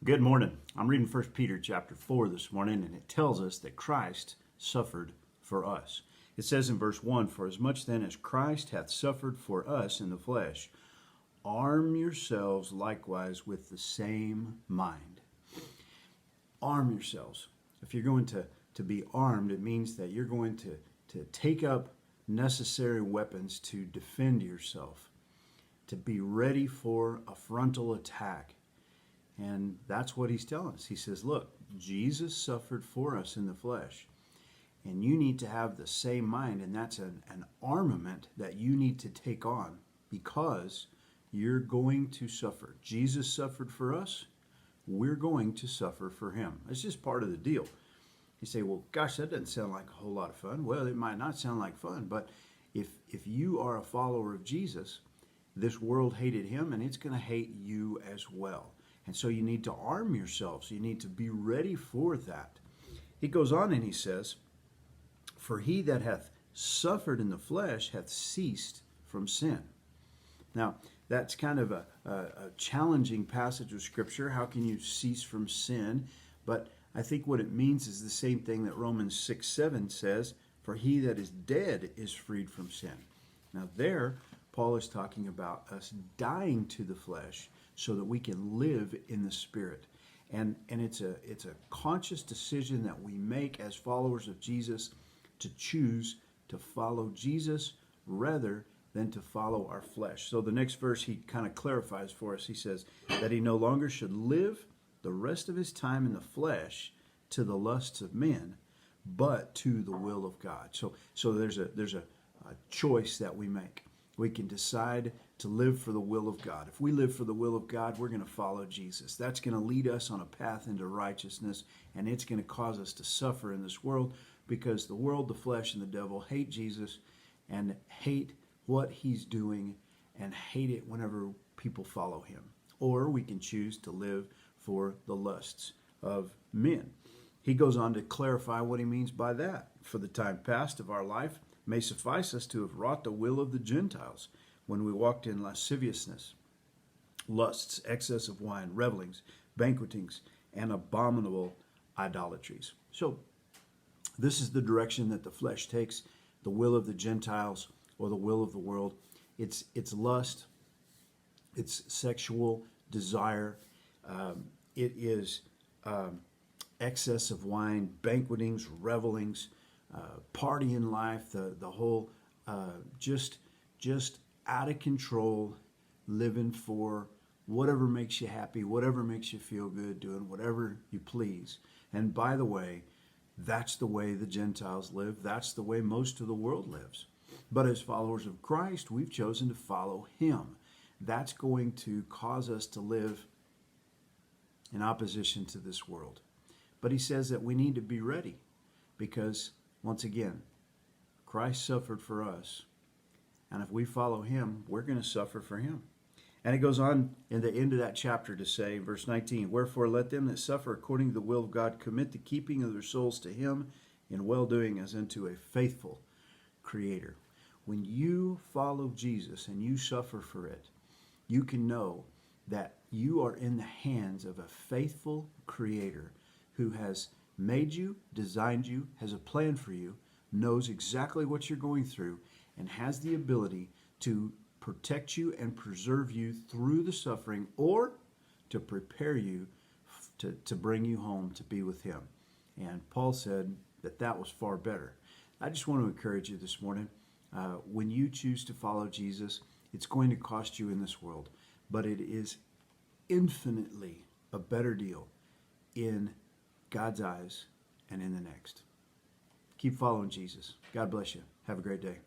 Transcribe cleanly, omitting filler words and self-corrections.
Good morning. I'm reading 1 Peter chapter 4 this morning, and it tells us that Christ suffered for us. It says in verse 1, "For as much then as Christ hath suffered for us in the flesh, arm yourselves likewise with the same mind." Arm yourselves. If you're going to be armed, it means that you're going to take up necessary weapons to defend yourself, to be ready for a frontal attack. And that's what he's telling us. He says, look, Jesus suffered for us in the flesh. And you need to have the same mind. And that's an armament that you need to take on because you're going to suffer. Jesus suffered for us. We're going to suffer for him. It's just part of the deal. You say, well, gosh, that doesn't sound like a whole lot of fun. Well, it might not sound like fun. But if you are a follower of Jesus, this world hated him and it's going to hate you as well. And so you need to arm yourselves. You need to be ready for that. He goes on and he says, "For he that hath suffered in the flesh hath ceased from sin." Now, that's kind of a challenging passage of Scripture. How can you cease from sin? But I think what it means is the same thing that Romans 6:7 says, "For he that is dead is freed from sin." Now there, Paul is talking about us dying to the flesh so that we can live in the Spirit. And it's a conscious decision that we make as followers of Jesus to choose to follow Jesus rather than to follow our flesh. So the next verse he kind of clarifies for us. He says that he no longer should live the rest of his time in the flesh to the lusts of men, but to the will of God. So there's a choice that we make. We can decide to live for the will of God. If we live for the will of God, we're going to follow Jesus. That's going to lead us on a path into righteousness, and it's going to cause us to suffer in this world because the world, the flesh, and the devil hate Jesus and hate what he's doing and hate it whenever people follow him. Or we can choose to live for the lusts of men. He goes on to clarify what he means by that. "For the time past of our life may suffice us to have wrought the will of the Gentiles when we walked in lasciviousness, lusts, excess of wine, revelings, banquetings, and abominable idolatries." So this is the direction that the flesh takes, the will of the Gentiles or the will of the world. It's lust, it's sexual desire, it is excess of wine, banquetings, revelings, party in life, the whole just out of control, living for whatever makes you happy, whatever makes you feel good, doing whatever you please. And by the way, that's the way the Gentiles live. That's the way most of the world lives. But as followers of Christ, we've chosen to follow him. That's going to cause us to live in opposition to this world. But he says that we need to be ready because, once again, Christ suffered for us. And if we follow him, we're going to suffer for him. And it goes on in the end of that chapter to say, verse 19, "Wherefore let them that suffer according to the will of God commit the keeping of their souls to him in well-doing as unto a faithful Creator." When you follow Jesus and you suffer for it, you can know that you are in the hands of a faithful Creator who has made you, designed you, has a plan for you, knows exactly what you're going through, and has the ability to protect you and preserve you through the suffering or to prepare you to bring you home to be with him. And Paul said that was far better. I just want to encourage you this morning, when you choose to follow Jesus, it's going to cost you in this world, but it is infinitely a better deal in God's eyes and in the next. Keep following Jesus. God bless you. Have a great day.